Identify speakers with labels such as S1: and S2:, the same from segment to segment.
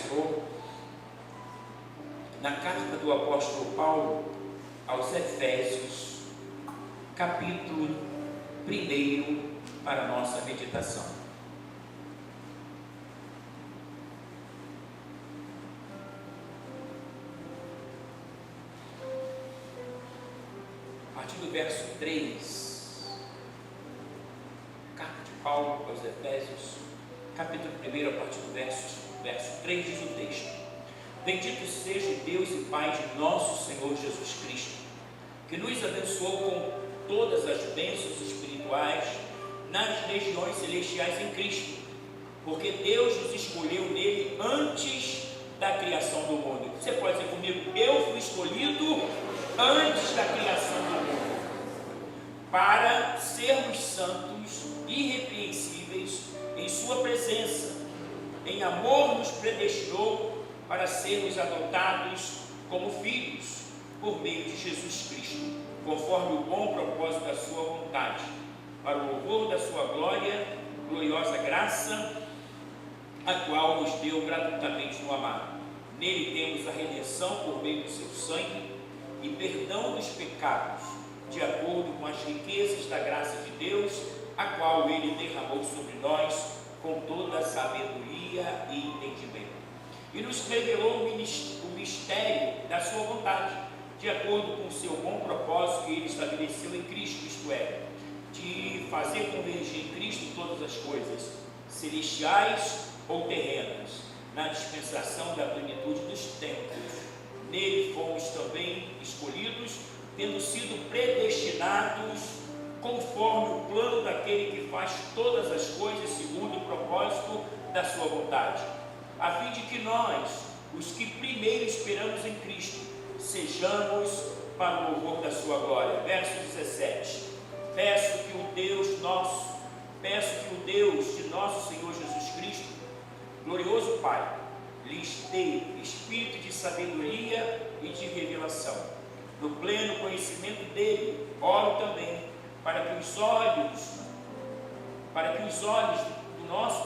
S1: Senhor na carta do apóstolo Paulo aos Efésios, capítulo 1, para a nossa meditação. A partir do verso 3, carta de Paulo aos Efésios, capítulo 1, a partir do verso 3, diz o texto: Bendito seja Deus e Pai de nosso Senhor Jesus Cristo, que nos abençoou com todas as bênçãos espirituais nas regiões celestiais em Cristo, porque Deus nos escolheu nele antes da criação do mundo. Você pode dizer comigo: eu fui escolhido antes da criação do mundo, para sermos santos, irrepreensíveis em sua presença. Em amor nos predestinou para sermos adotados como filhos por meio de Jesus Cristo, conforme o bom propósito da sua vontade, para o louvor da sua gloriosa graça, a qual nos deu gratuitamente no amado. Nele temos a redenção por meio do seu sangue e perdão dos pecados, de acordo com as riquezas da graça de Deus, a qual ele derramou sobre nós com toda a sabedoria e entendimento. E nos revelou o mistério da sua vontade, de acordo com o seu bom propósito que ele estabeleceu em Cristo, isto é, de fazer convergir em Cristo todas as coisas, celestiais ou terrenas, na dispensação da plenitude dos tempos. Nele fomos também escolhidos, tendo sido predestinados conforme o plano daquele que faz todas as coisas segundo o propósito da sua vontade, a fim de que nós, os que primeiro esperamos em Cristo, sejamos para o louvor da sua glória. Verso 17: Peço que o Deus de nosso Senhor Jesus Cristo, glorioso Pai, lhes dê espírito de sabedoria e de revelação, no pleno conhecimento dele. Oro também para que os olhos do nosso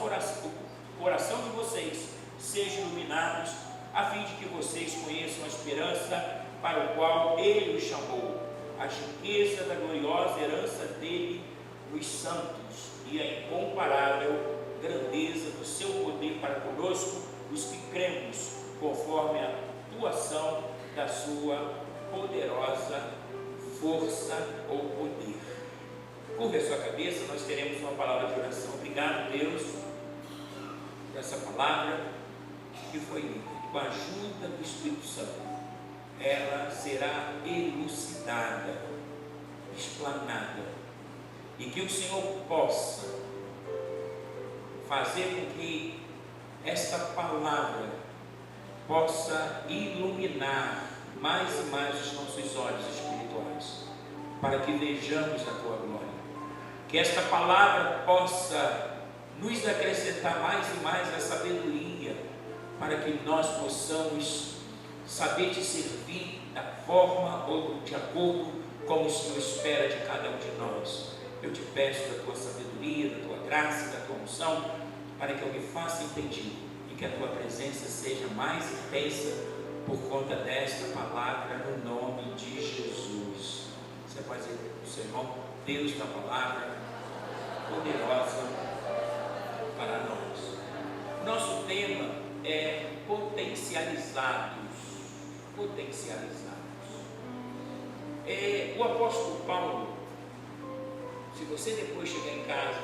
S1: coração de vocês sejam iluminados, a fim de que vocês conheçam a esperança para o qual ele os chamou, a riqueza da gloriosa herança dele nos santos e a incomparável grandeza do seu poder para conosco, os que cremos, conforme a atuação da sua poderosa força ou poder. Curva a sua cabeça, nós teremos uma palavra de oração. Obrigado, Deus, por essa palavra que foi lida. Com a ajuda do Espírito Santo, ela será elucidada, explanada, e que o Senhor possa fazer com que esta palavra possa iluminar mais e mais os nossos olhos espirituais, para que vejamos a tua glória. Que esta palavra possa nos acrescentar mais e mais a sabedoria, para que nós possamos saber te servir da forma ou de acordo como o Senhor espera de cada um de nós. Eu te peço da tua sabedoria, da tua graça, da tua unção, para que eu me faça entendido e que a tua presença seja mais intensa por conta desta palavra, no nome de Jesus. Você pode dizer para o seu irmão: Deus da palavra poderosa para nós. Nosso tema é potencializados. O apóstolo Paulo, se você depois chegar em casa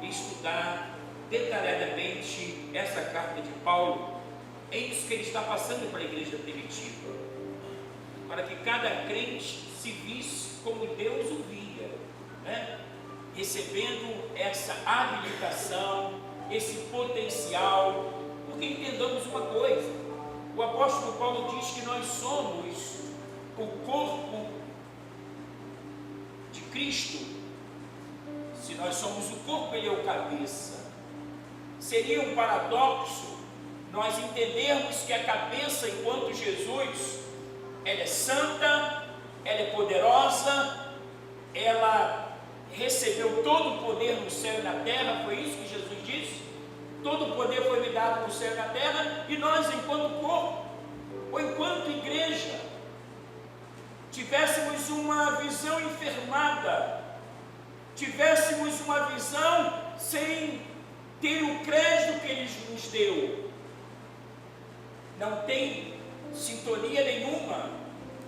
S1: e estudar detalhadamente essa carta de Paulo, é isso que ele está passando para a igreja primitiva, para que cada crente se visse como Deus o via, né? Recebendo essa habilitação, esse potencial. Porque entendamos uma coisa: o apóstolo Paulo diz que nós somos o corpo de Cristo. Se nós somos o corpo, ele é o cabeça. Seria um paradoxo nós entendermos que a cabeça, enquanto Jesus, ela é santa, ela é poderosa, ela recebeu todo o poder no céu e na terra. Foi isso que Jesus disse? Todo o poder foi me dado no céu e na terra, e nós, enquanto corpo, ou enquanto igreja, tivéssemos uma visão enfermada, tivéssemos uma visão sem ter o crédito que Ele nos deu, não tem sintonia nenhuma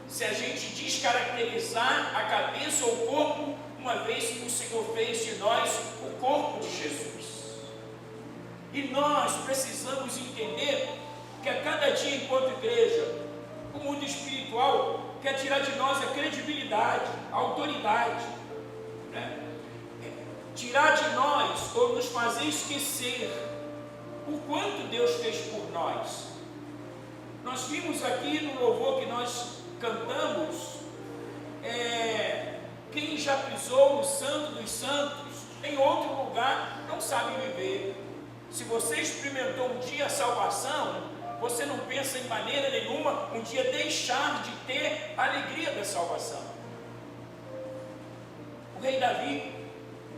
S1: se a gente descaracterizar a cabeça ou o corpo, uma vez que o Senhor fez de nós o corpo de Jesus. E nós precisamos entender que a cada dia, enquanto igreja, o mundo espiritual quer tirar de nós a credibilidade, a autoridade, né? Tirar de nós ou nos fazer esquecer o quanto Deus fez por nós. Nós vimos aqui no louvor que nós cantamos, quem já pisou no Santo dos Santos em outro lugar não sabe viver. Se você experimentou um dia a salvação, você não pensa em maneira nenhuma um dia deixar de ter a alegria da salvação. O rei Davi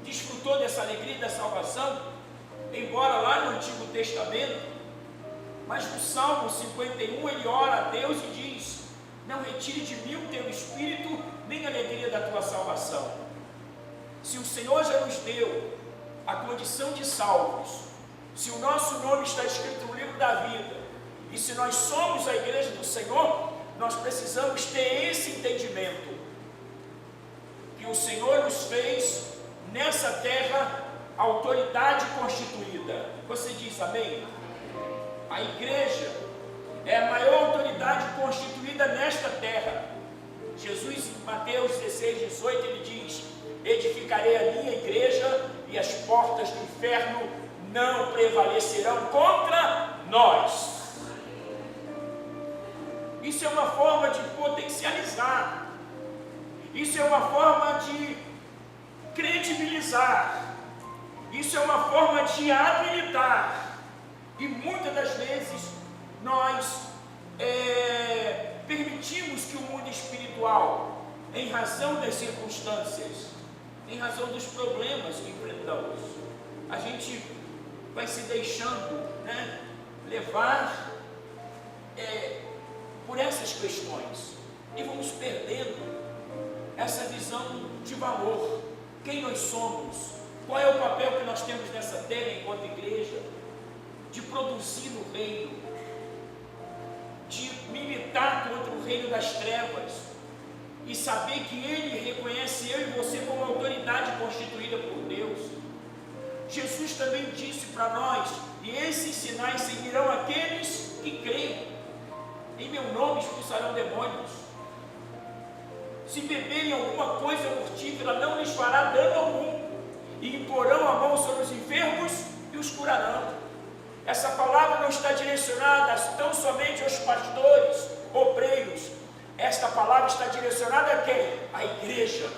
S1: desfrutou dessa alegria da salvação, embora lá no Antigo Testamento, mas no Salmo 51 ele ora a Deus e diz: não retire de mim o teu espírito, nem a alegria da tua salvação. Se o Senhor já nos deu a condição de salvos, se o nosso nome está escrito no livro da vida, e se nós somos a igreja do Senhor, nós precisamos ter esse entendimento, que o Senhor nos fez nessa terra autoridade constituída. Você diz amém? A igreja é a maior autoridade constituída nesta terra. Jesus, em Mateus 16, 18, ele diz: edificarei a minha igreja e as portas do inferno não prevalecerão contra nós. Isso é uma forma de potencializar, isso é uma forma de credibilizar, isso é uma forma de habilitar. E muitas das vezes nós permitimos que o mundo espiritual, em razão das circunstâncias, em razão dos problemas que enfrentamos, a gente vai se deixando, levar por essas questões, e vamos perdendo essa visão de valor. Quem nós somos? Qual é o papel que nós temos nessa terra enquanto igreja? De produzir no reino, de militar contra o reino das trevas, e saber que Ele reconhece eu e você como autoridade constituída por Deus. Jesus também disse para nós: e esses sinais seguirão aqueles que creem, em meu nome expulsarão demônios, se beberem alguma coisa mortífera não lhes fará dano algum, e imporão a mão sobre os enfermos e os curarão. Essa palavra não está direcionada tão somente aos pastores, obreiros. Esta palavra está direcionada a quem? A igreja.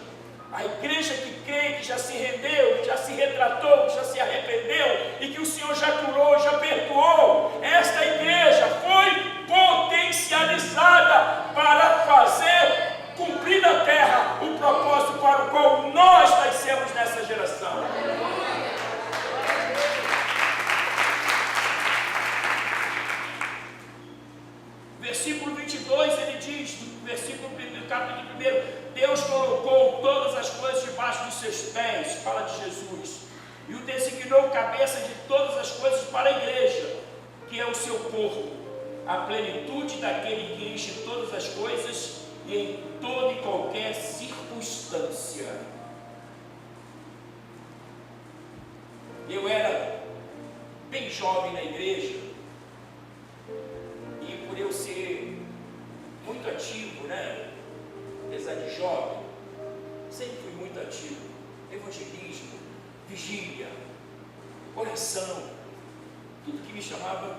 S1: A igreja que crê, que já se rendeu, já se retratou, já se arrependeu e que o Senhor já curou, já perdoou. Esta igreja foi potencializada para fazer cumprir na terra o propósito para o qual nós nascemos nessa geração. Versículo 22, ele diz, no versículo 1, capítulo 1, Deus colocou todas as coisas debaixo dos seus pés, fala de Jesus, e o designou cabeça de todas as coisas para a igreja, que é o seu corpo, a plenitude daquele que enche todas as coisas e em toda e qualquer circunstância. Eu era bem jovem na igreja, e por eu ser muito ativo, apesar de jovem, sempre fui muito ativo. Evangelismo, vigília, oração, tudo que me chamava,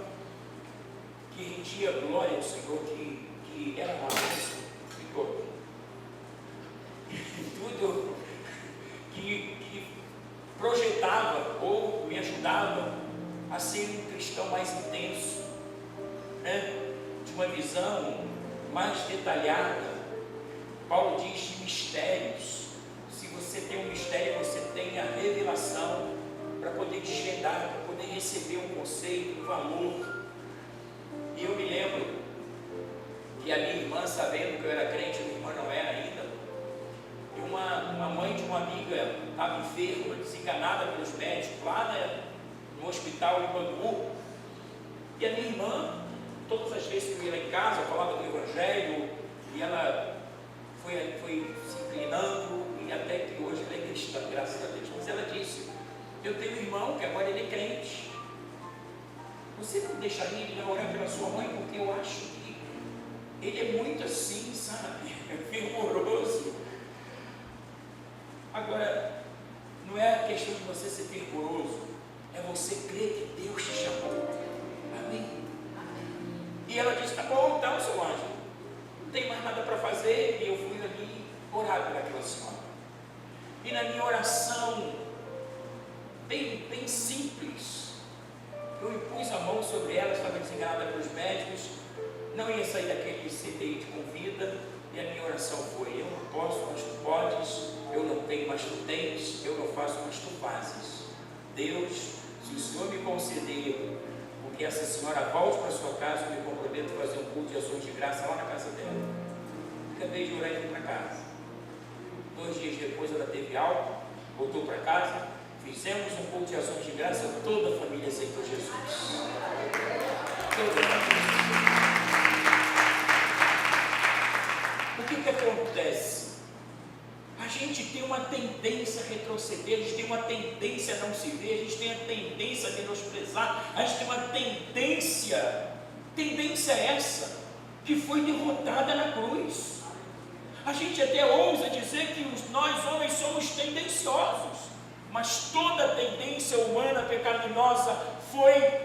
S1: que rendia glória ao Senhor, que era uma bênção, tudo que projetava ou me ajudava a ser um cristão mais intenso, de uma visão mais detalhada. Paulo diz de mistérios. Se você tem um mistério, você tem a revelação para poder desvendar, para poder receber um conceito, um valor. E eu me lembro que a minha irmã, sabendo que eu era crente, a minha irmã não era ainda, e uma mãe de uma amiga estava enferma, desenganada pelos médicos, lá no hospital em Bangu, e a minha irmã, todas as vezes que eu ia lá em casa, eu falava do Evangelho, e ela foi se inclinando, e até que hoje ela é cristã, graças a Deus. Mas ela disse: eu tenho um irmão que agora ele é crente, você não deixaria ele orar pela sua mãe? Porque eu acho que ele é muito assim, sabe, fervoroso. Agora, não é a questão de você ser fervoroso, é você crer que Deus te chamou. Amém? E ela disse: tá bom, então, seu anjo, não tem mais nada para fazer. E eu fui ali orar pelaquela senhora. E na minha oração, bem simples, eu impus a mão sobre ela, estava desenganada pelos médicos, não ia sair daquele CTI de convida, e a minha oração foi: eu não posso, mas tu podes, eu não tenho, mas tu tens, eu não faço, mas tu fazes. Deus, se o Senhor me conceder, porque essa senhora volte para sua casa, eu me comprometo a fazer um culto de ações de graça lá na casa dela. Acabei de orar e fui para casa. 2 dias depois ela teve alta, voltou para casa, fizemos um culto de ações de graça, toda a família aceitou Jesus. Toda a família. O que acontece? A gente tem uma tendência a retroceder, a gente tem uma tendência a não se ver, a gente tem a tendência a menosprezar, a gente tem uma tendência essa que foi derrotada na cruz. A gente até ousa dizer que nós homens somos tendenciosos, mas toda tendência humana pecaminosa foi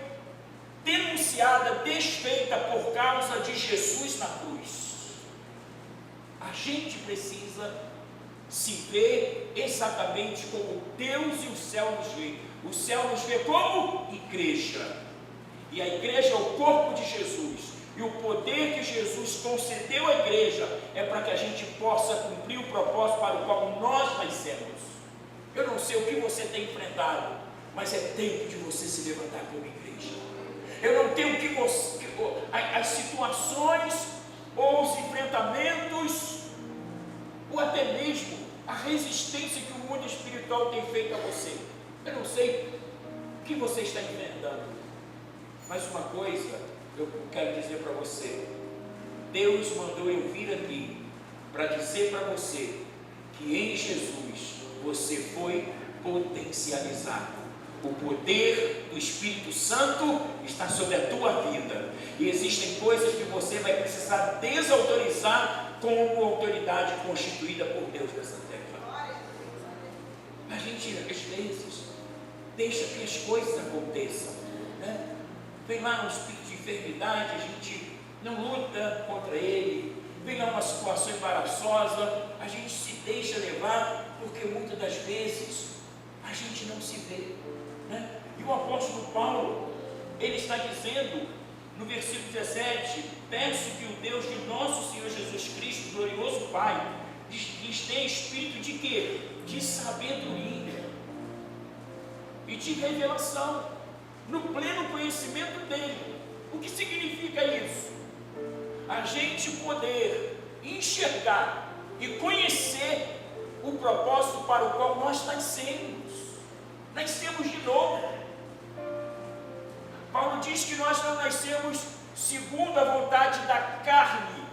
S1: denunciada, desfeita por causa de Jesus na cruz. A gente precisa se ver exatamente como Deus e o céu nos vê. O céu nos vê como igreja, e a igreja é o corpo de Jesus, e o poder que Jesus concedeu à igreja é para que a gente possa cumprir o propósito para o qual nós nascemos. Eu não sei o que você tem enfrentado, mas é tempo de você se levantar como igreja. Eu não tenho as situações ou os enfrentamentos, ou até mesmo a resistência que o mundo espiritual tem feito a você. Eu não sei o que você está enfrentando, mas uma coisa eu quero dizer para você: Deus mandou eu vir aqui para dizer para você que em Jesus você foi potencializado. O poder do Espírito Santo está sobre a tua vida, e existem coisas que você vai precisar desautorizar como autoridade constituída por Deus nessa terra. A gente, às vezes, deixa que as coisas aconteçam, né? Vem lá um espírito de enfermidade, a gente não luta contra ele. Vem lá uma situação embaraçosa, a gente se deixa levar, porque muitas das vezes a gente não se vê, né? E o apóstolo Paulo, ele está dizendo no versículo 17: peço que o Deus de nosso Senhor Jesus Cristo, glorioso Pai, lhes dê espírito de quê? De sabedoria e de revelação, no pleno conhecimento dele. O que significa isso? A gente poder enxergar e conhecer o propósito para o qual nós nascemos de novo. Paulo diz que nós não nascemos segundo a vontade da carne.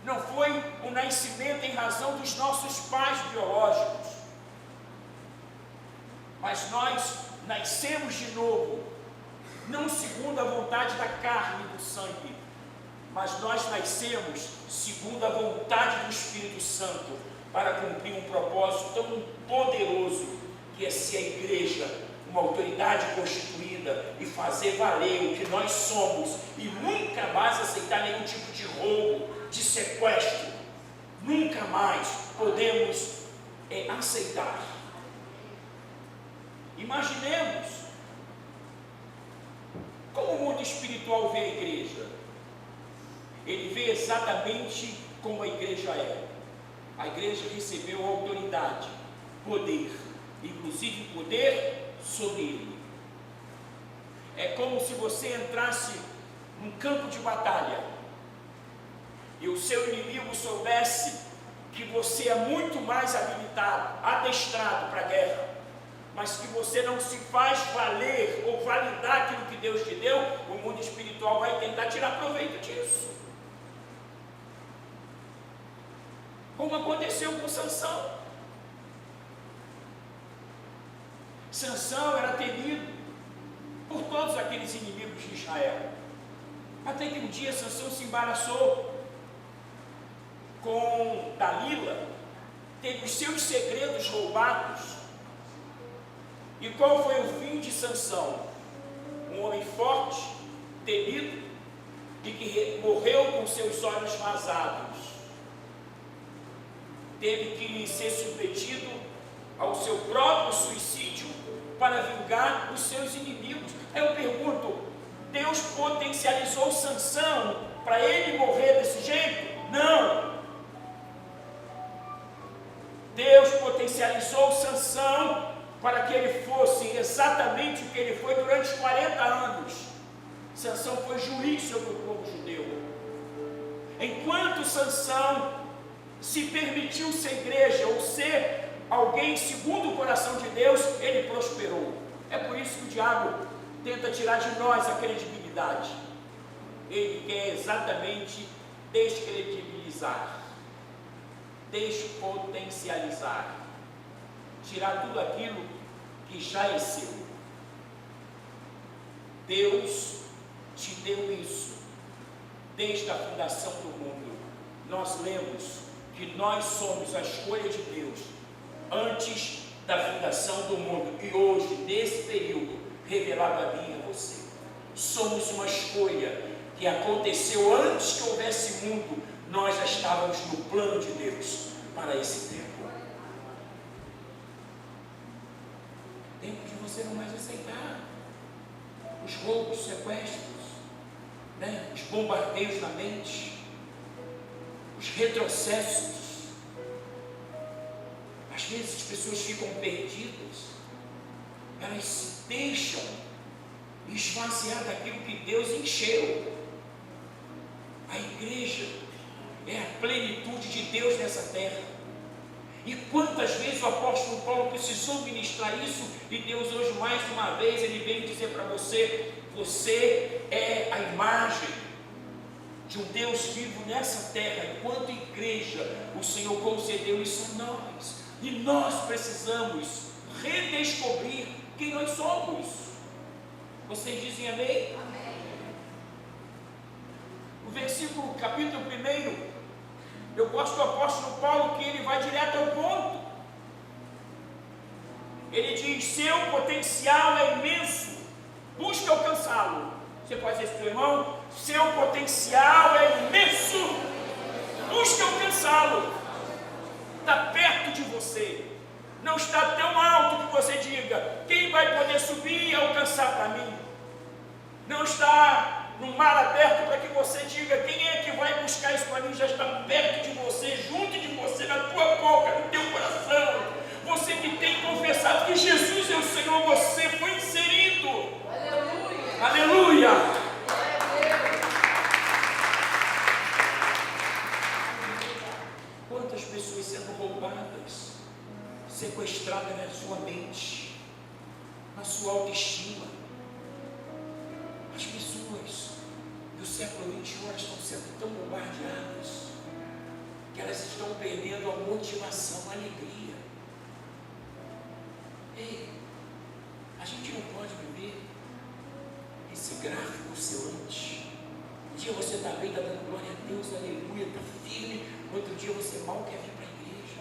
S1: Não foi o nascimento em razão dos nossos pais biológicos, mas nós nascemos de novo, não segundo a vontade da carne e do sangue, mas nós nascemos segundo a vontade do Espírito Santo, para cumprir um propósito tão poderoso, que é ser a igreja uma autoridade constituída e fazer valer o que nós somos, e nunca mais aceitar nenhum tipo de roubo, de sequestro. Nunca mais podemos aceitar. Imaginemos como o mundo espiritual vê a igreja. Ele vê exatamente como a igreja é. A igreja recebeu autoridade, poder, inclusive poder sobre ele. É como se você entrasse num campo de batalha e o seu inimigo soubesse que você é muito mais habilitado, adestrado para a guerra, mas que você não se faz valer ou validar aquilo que Deus te deu. O mundo espiritual vai tentar tirar proveito disso, como aconteceu com Sansão. Sansão era temido por todos aqueles inimigos de Israel, até que um dia Sansão se embaraçou com Dalila, teve os seus segredos roubados. E qual foi o fim de Sansão? Um homem forte, temido, e que morreu com seus olhos vazados. Teve que ser submetido ao seu próprio suicídio para vingar os seus inimigos. Aí eu pergunto, Deus potencializou Sansão para ele morrer desse jeito? Não. Deus potencializou Sansão para que ele fosse exatamente o que ele foi durante 40 anos. Sansão foi juiz sobre o povo judeu. Enquanto Sansão se permitiu ser igreja ou ser alguém segundo o coração de Deus, ele prosperou. É por isso que o diabo tenta tirar de nós a credibilidade. Ele quer exatamente descredibilizar, despotencializar, tirar tudo aquilo que já é seu. Deus te deu isso desde a fundação do mundo. Nós lemos que nós somos a escolha de Deus antes da fundação do mundo, e hoje, nesse período, revelado a mim e a você, somos uma escolha que aconteceu antes que houvesse mundo. Nós já estávamos no plano de Deus para esse tempo. Tempo de você não mais aceitar os roubos, sequestros, os bombardeios na mente, os retrocessos. Às vezes as pessoas ficam perdidas, elas se deixam esvaziar daquilo que Deus encheu. A igreja é a plenitude de Deus nessa terra. E quantas vezes o apóstolo Paulo precisou ministrar isso, e Deus hoje mais uma vez ele vem dizer para você: você é a imagem de um Deus vivo nessa terra. Enquanto igreja, o Senhor concedeu isso a nós, e nós precisamos redescobrir quem nós somos. Vocês dizem amém? Amém. O versículo, capítulo 1, eu gosto do apóstolo Paulo, que ele vai direto ao ponto. Ele diz: seu potencial é imenso, busque alcançá-lo. Você pode dizer para o seu irmão: seu potencial é imenso, busque alcançá-lo. Está perto de você, não está tão alto que você diga: quem vai poder subir e alcançar para mim? Não está no mar aberto para que você diga: quem é que vai buscar isso para mim? Já está perto de você, junto de você, na tua boca, no teu coração. Você que tem confessado que Jesus é o Senhor, você foi inserido. Aleluia! Aleluia! Quantas pessoas sendo roubadas, sequestradas na sua mente, na sua autoestima. As pessoas do século XXI estão sendo tão bombardeadas que elas estão perdendo a motivação, a alegria. Ei, a gente não pode viver esse gráfico oscilante. Um dia você está bem, está dando glória a Deus, aleluia, está firme. No outro dia você mal quer vir para a igreja.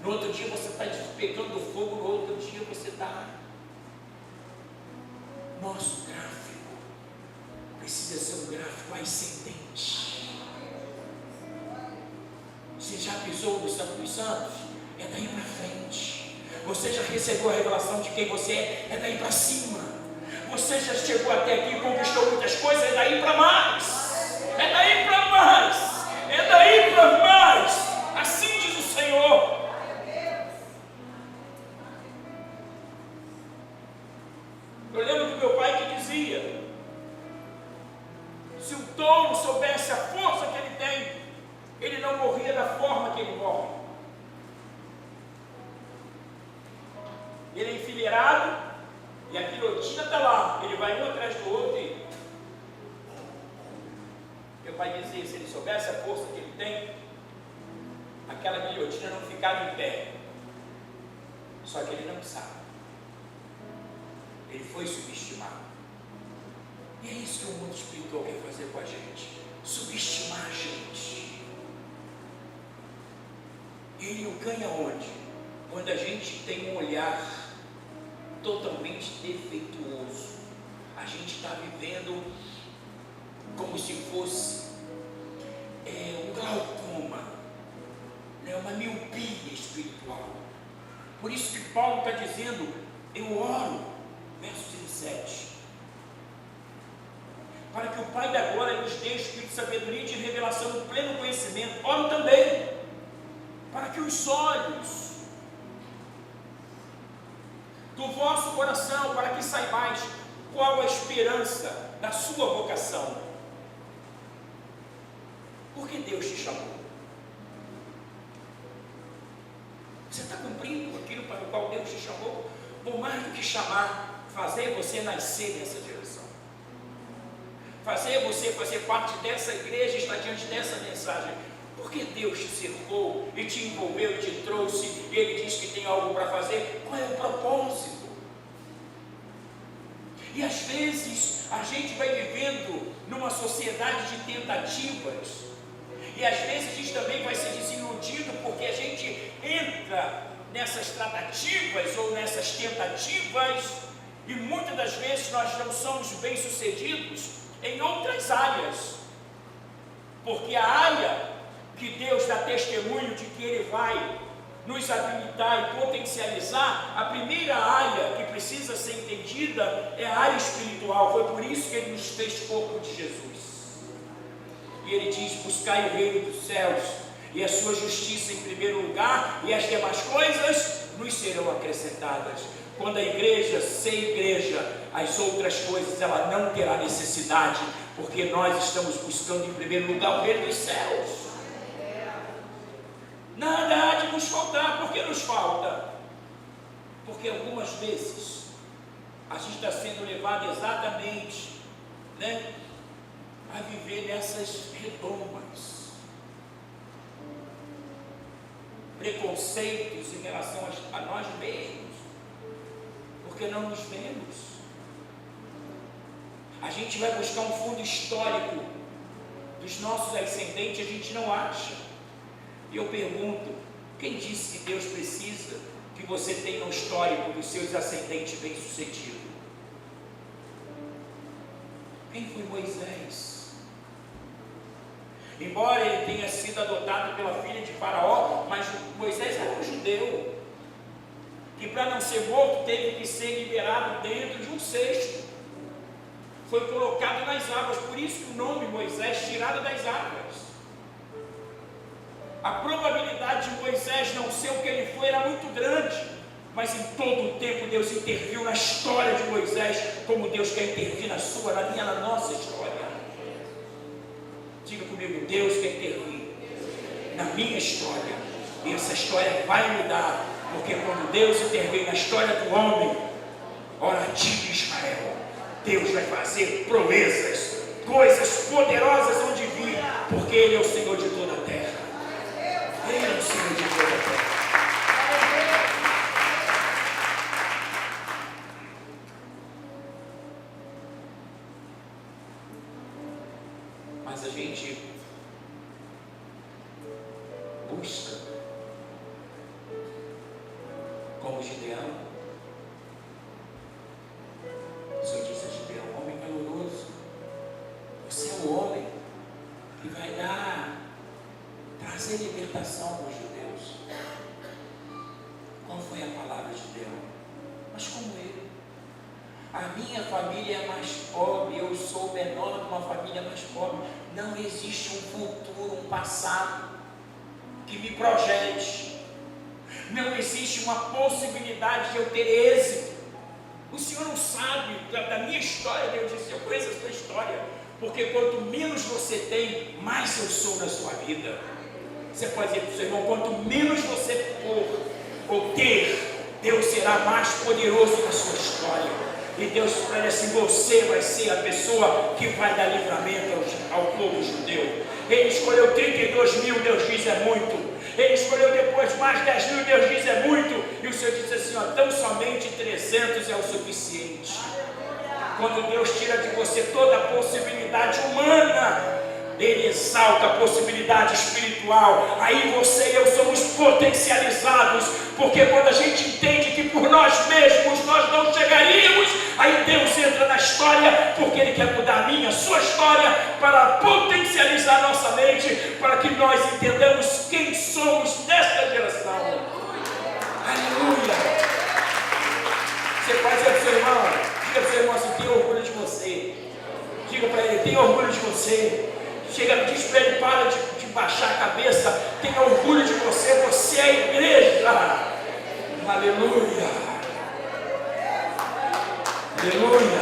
S1: No outro dia você está pegando fogo, no outro dia você está... Nosso gráfico precisa ser um gráfico ascendente. Você já pisou no Santo dos Santos? É daí para frente. Você já recebeu a revelação de quem você é daí para cima. Você já chegou até aqui e conquistou muitas coisas, é daí para mais. É daí para mais. É daí para mais. Assim diz o Senhor. Eu lembro que Se o touro soubesse a força que ele tem, ele não morria da forma que ele morre. Ele é enfileirado e a guilhotina está lá. Ele vai um atrás do outro e meu pai dizia, se ele soubesse a força que ele tem, aquela guilhotina não ficava em pé. Só que ele não sabe. Ele foi subestimado. E é isso que o mundo espiritual quer fazer com a gente. Subestimar a gente. E ele ganha onde? Quando a gente tem um olhar totalmente defeituoso. A gente está vivendo como se fosse um glaucoma, uma miopia espiritual. Por isso que Paulo está dizendo, eu oro, verso 17, para que o Pai da glória nos dê espírito de sabedoria e de revelação no pleno conhecimento. Oro também, para que os olhos do vosso coração, para que saibais qual a esperança da sua vocação. Por que Deus te chamou? Você está cumprindo aquilo para o qual Deus te chamou? Por mais do que chamar, fazer você nascer nessa direção. Fazer você fazer parte dessa igreja, estar diante dessa mensagem. Porque Deus te cercou e te envolveu e te trouxe, e Ele diz que tem algo para fazer. Qual é o propósito? E às vezes a gente vai vivendo numa sociedade de tentativas, e às vezes a gente também vai ser desiludido porque a gente entra nessas tratativas ou nessas tentativas, e muitas das vezes nós não somos bem-sucedidos em outras áreas, porque a área que Deus dá testemunho de que Ele vai nos habilitar e potencializar, a primeira área que precisa ser entendida é a área espiritual. Foi por isso que Ele nos fez corpo de Jesus. E Ele diz, buscai o reino dos céus e a sua justiça em primeiro lugar, e as demais coisas nos serão acrescentadas. Quando a igreja ser igreja, as outras coisas ela não terá necessidade, porque nós estamos buscando em primeiro lugar o reino dos céus. Nada há de nos faltar. Por que nos falta? Porque algumas vezes a gente está sendo levado exatamente, a viver nessas redomas, preconceitos em relação a nós mesmos, porque não nos vemos. A gente vai buscar um fundo histórico dos nossos ascendentes, a gente não acha. E eu pergunto, quem disse que Deus precisa que você tenha um histórico dos seus ascendentes bem-sucedidos? Quem foi Moisés? Embora ele tenha sido adotado pela filha de Faraó, mas Moisés era um judeu, que para não ser morto teve que ser liberado dentro de um cesto. Foi colocado nas águas, por isso que o nome Moisés, tirado das águas. A probabilidade de Moisés não ser o que ele foi era muito grande, mas em todo o tempo Deus interviu na história de Moisés, como Deus quer intervir na sua, na minha, na nossa história. Diga comigo, Deus quer intervir na minha história, e essa história vai mudar, porque quando Deus intervir na história do homem, ora de Israel, Deus vai fazer proezas, coisas poderosas onde vir, porque Ele é o Senhor de toda a terra. Ele é o Senhor de toda a terra. Mas a gente busca, como Gideão. O Senhor disse a Gideão, homem valoroso, você é o homem que vai trazer libertação para os judeus. Qual foi a palavra de Gideão? Mas como ele? A minha família é mais pobre, eu sou o menor de uma família mais pobre. Não existe um futuro, um passado que me projete. Não existe uma possibilidade de eu ter êxito. O Senhor não sabe da minha história. Deus disse, eu conheço a sua história. Porque quanto menos você tem, mais eu sou na sua vida. Você pode dizer para o seu irmão, quanto menos você for ou ter, Deus será mais poderoso na sua história. E Deus fala assim, você vai ser a pessoa que vai dar livramento ao povo judeu. Ele escolheu 32 mil, Deus diz é muito. Ele escolheu depois mais 10 mil, Deus diz é muito. E o Senhor diz assim, ó, tão somente 300 é o suficiente. Quando Deus tira de você toda a possibilidade humana, Ele exalta a possibilidade espiritual. Aí você e eu somos potencializados, porque quando a gente entende que por nós mesmos nós não chegaríamos, aí Deus entra na história, porque Ele quer mudar a minha, a sua história, para potencializar nossa mente, para que nós entendamos quem somos nesta geração. Aleluia! Você pode dizer para o seu irmão, diga para o seu irmão assim, tem orgulho de você. Diga para ele, tem orgulho de você. Chega, diz para ele, para de baixar a cabeça, tenha orgulho de você, você é a igreja. Aleluia. Aleluia.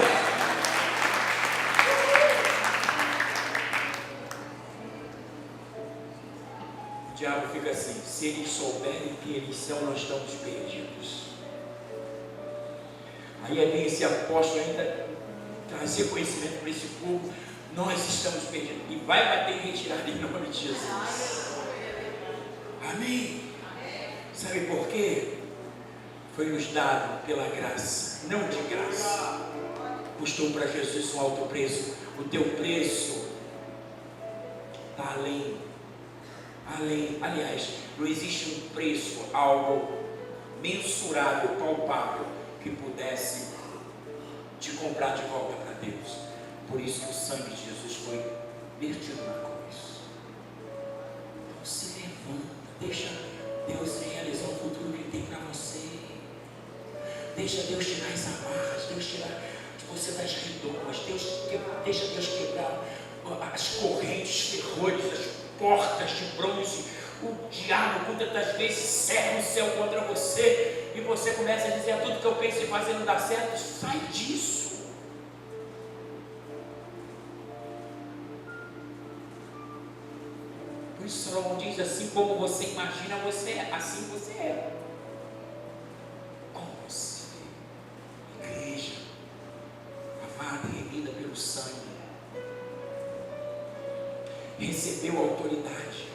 S1: O diabo fica assim, se eles souberem que eles são, nós estamos perdidos. Aí é bem esse apóstolo ainda trazer conhecimento para esse povo. Nós estamos perdidos. E vai bater em retirada em nome de Jesus. Amém? Sabe por quê? Foi nos dado pela graça, não de graça. Custou para Jesus um alto preço. O teu preço está além. Aliás, não existe um preço, algo mensurável, palpável, que pudesse te comprar de volta para Deus. Por isso que o sangue de Jesus foi vertido na cruz. Então se levanta, deixa Deus realizar o futuro que Ele tem para você. Deixa Deus tirar as amarras, Deus tirar de você das redomas, deixa Deus quebrar as correntes, ferrolhos, as portas de bronze. O diabo muitas das vezes cerra o céu contra você e você começa a dizer, tudo que eu penso em fazer não dá certo. Sai disso. Por isso Salomão diz, assim como você imagina, você é, assim você é. Como você é. Igreja, amada e remida pelo sangue, recebeu autoridade,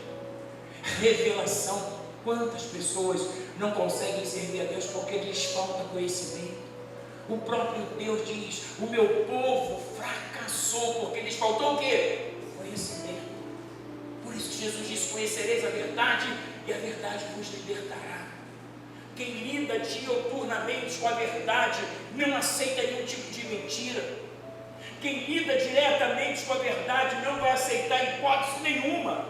S1: revelação. Quantas pessoas não conseguem servir a Deus porque lhes falta conhecimento? O próprio Deus diz, o meu povo fracassou porque lhes faltou o quê? Conhecimento. Por isso Jesus disse, conhecereis a verdade e a verdade vos libertará. Quem lida diuturnamente com a verdade não aceita nenhum tipo de mentira. Quem lida diretamente com a verdade não vai aceitar hipótese nenhuma,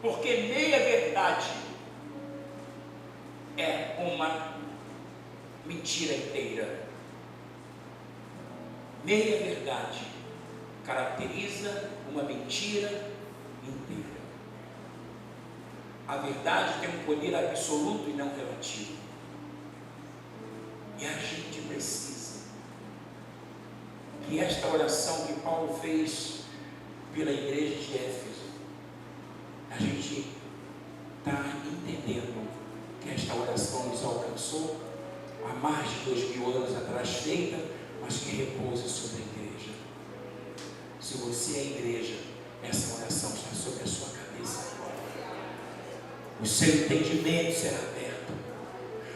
S1: porque meia verdade é uma mentira inteira. Meia verdade caracteriza uma mentira inteira. A verdade tem um poder absoluto e não relativo. E a gente precisa que esta oração que Paulo fez pela igreja de Éfeso, a gente está entendendo que esta oração nos alcançou há mais de 2000 anos atrás feita, mas que repousa sobre a igreja. Se você é a igreja, essa oração está sobre a sua cabeça agora. O seu entendimento será aberto,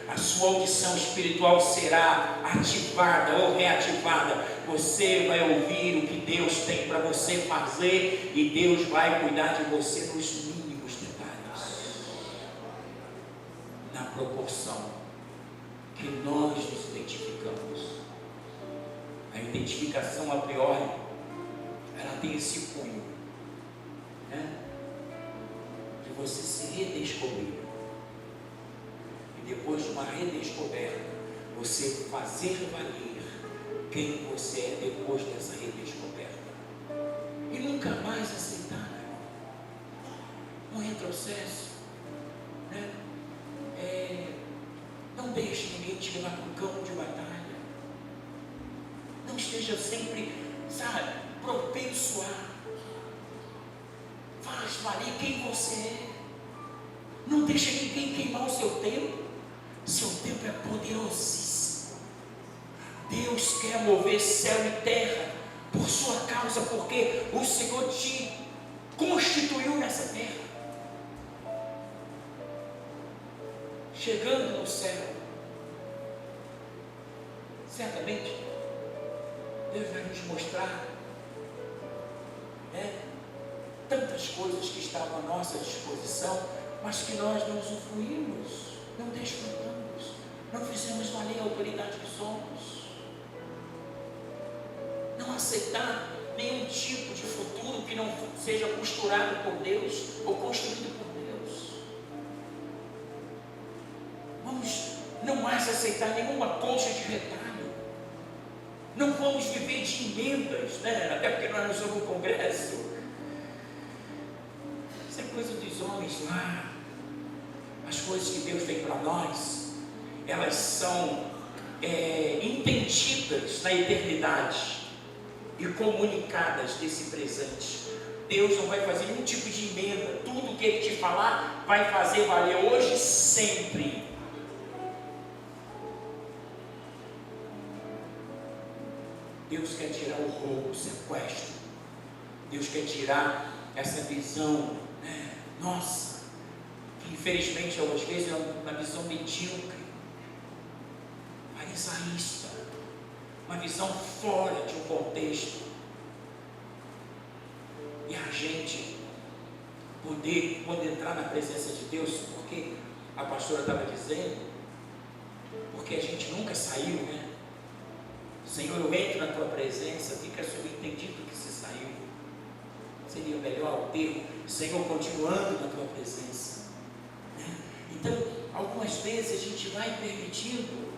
S1: a sua audição espiritual será ativada ou reativada. Você vai ouvir o que Deus tem para você fazer e Deus vai cuidar de você nos mínimos detalhes, na proporção que nós nos identificamos. A identificação a priori, ela tem esse cunho, né? De você se redescobrir. E depois de uma redescoberta, você fazer valer quem você é depois dessa redescoberta. E nunca mais aceitar, né? Um retrocesso, né? Não deixe ninguém te levar para um campo de batalha. Não esteja sempre, sabe, propenso a. Faz valer quem você é. Não deixa ninguém queimar o seu tempo. Seu tempo é poderosíssimo. Deus quer mover céu e terra por sua causa, porque o Senhor te constituiu nessa terra. Chegando no céu, certamente Deus vai nos mostrar tantas coisas que estavam à nossa disposição, mas que nós não usufruímos, não desfrutamos, não fizemos valer a autoridade que somos. Não aceitar nenhum tipo de futuro que não seja costurado por Deus ou construído por Deus. Vamos não mais aceitar nenhuma colcha de retalho. Não vamos viver de emendas, até porque nós não somos um congresso. Isso é coisa dos homens lá. As coisas que Deus tem para nós, elas são entendidas na eternidade e comunicadas desse presente. Deus não vai fazer nenhum tipo de emenda. Tudo que Ele te falar vai fazer valer hoje e sempre. Deus quer tirar o roubo, o sequestro. Deus quer tirar essa visão, nossa, que infelizmente às vezes é uma visão medíocre, farisaísta, uma visão fora de um contexto. E a gente poder, quando entrar na presença de Deus, porque a pastora estava dizendo, porque a gente nunca saiu, Senhor, eu entro na tua presença, fica subentendido que se saiu. Seria melhor o termo, Senhor, continuando na tua presença. Então, algumas vezes a gente vai permitindo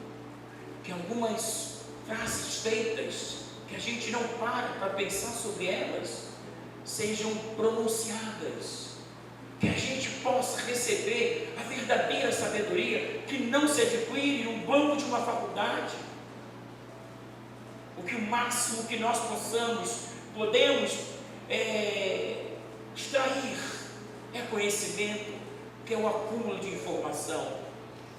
S1: que algumas frases feitas, que a gente não para pensar sobre elas, sejam pronunciadas, que a gente possa receber a verdadeira sabedoria, que não se adquire no banco de uma faculdade. O que o máximo que nós podemos extrair é conhecimento, que é o acúmulo de informação.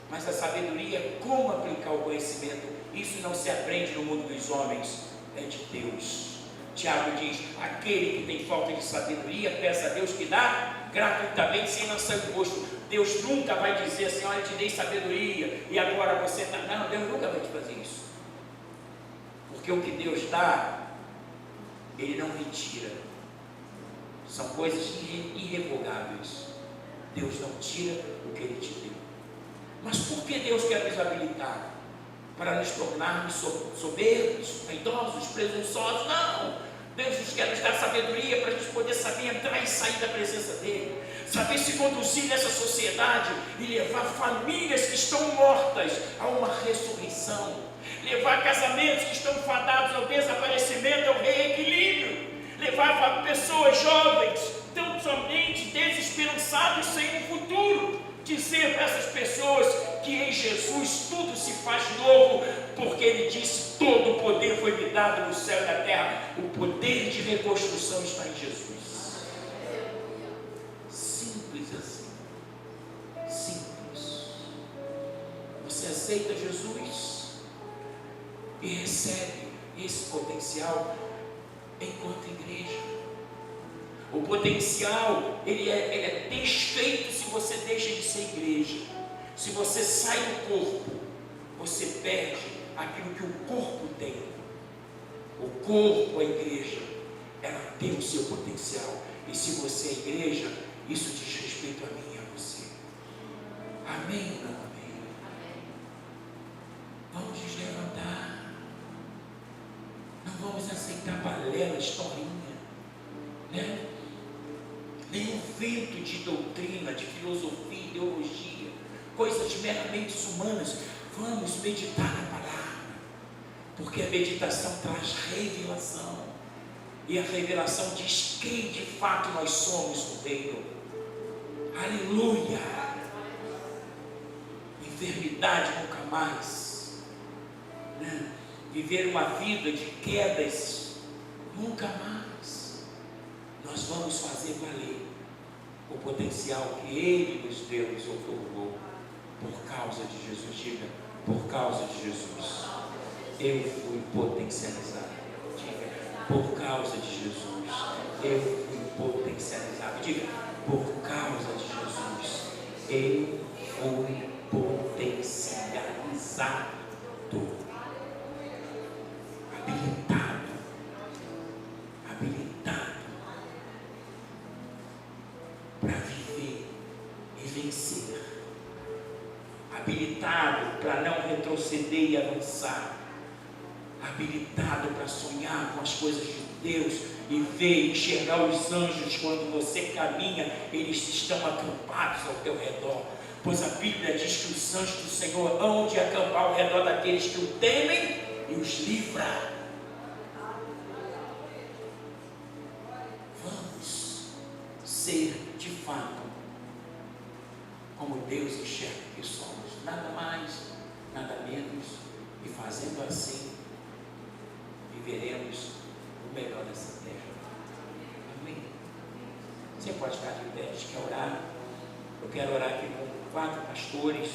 S1: Mas a sabedoria é como aplicar o conhecimento. Isso não se aprende no mundo dos homens, é de Deus. Tiago diz: aquele que tem falta de sabedoria, peça a Deus que dá gratuitamente, sem lançar imposto. Deus nunca vai dizer assim: olha, eu te dei sabedoria e agora você está. Não, Deus nunca vai te fazer isso. Porque o que Deus dá, Ele não retira. São coisas irrevogáveis. Deus não tira o que Ele te deu. Mas por que Deus quer nos habilitar? Para nos tornarmos soberbos, vaidosos, presunçosos? Não! Deus nos dar sabedoria para a gente poder saber entrar e sair da presença dEle, saber se conduzir nessa sociedade e levar famílias que estão mortas a uma ressurreição, levar casamentos que estão fadados ao desaparecimento, ao reequilíbrio, levar pessoas jovens tão somente desesperançados sem um futuro, dizer para essas pessoas que em Jesus tudo se faz novo, porque Ele disse: todo o poder foi me dado no céu e na terra. O poder de reconstrução está em Jesus. Simples assim. Simples. Você aceita Jesus e recebe esse potencial enquanto igreja. O potencial, ele é desfeito se você deixa de ser igreja. Se você sai do corpo, você perde aquilo que o corpo tem. O corpo, a igreja, ela tem o seu potencial. E se você é igreja, isso diz respeito a mim e a você. Amém ou não amém? Vamos nos levantar. Não vamos aceitar balela, historinha, nenhum vento de doutrina, de filosofia, ideologia, coisas meramente humanas. Vamos meditar na palavra, porque a meditação traz revelação, e a revelação diz quem de fato nós somos no reino. Aleluia! Enfermidade nunca mais, viver uma vida de quedas nunca mais. nós vamos fazer valer o potencial que Ele nos deu, nos otorgou, por causa de Jesus. Diga, por causa de Jesus, eu fui potencializado. Diga, por causa de Jesus, eu fui potencializado. Diga, por causa de Jesus, eu fui potencializado, habilitado para viver e vencer, habilitado para não retroceder e avançar, habilitado para sonhar com as coisas de Deus e ver e enxergar os anjos quando você caminha, eles estão acampados ao teu redor, pois a Bíblia diz que os anjos do Senhor hão de acampar ao redor daqueles que o temem e os livra. Vamos ser de fato como Deus enxerga que somos, nada mais, nada menos, e fazendo assim viveremos o melhor dessa terra. Amém? Você pode estar de pé, a gente quer orar. Eu quero orar aqui com 4 pastores.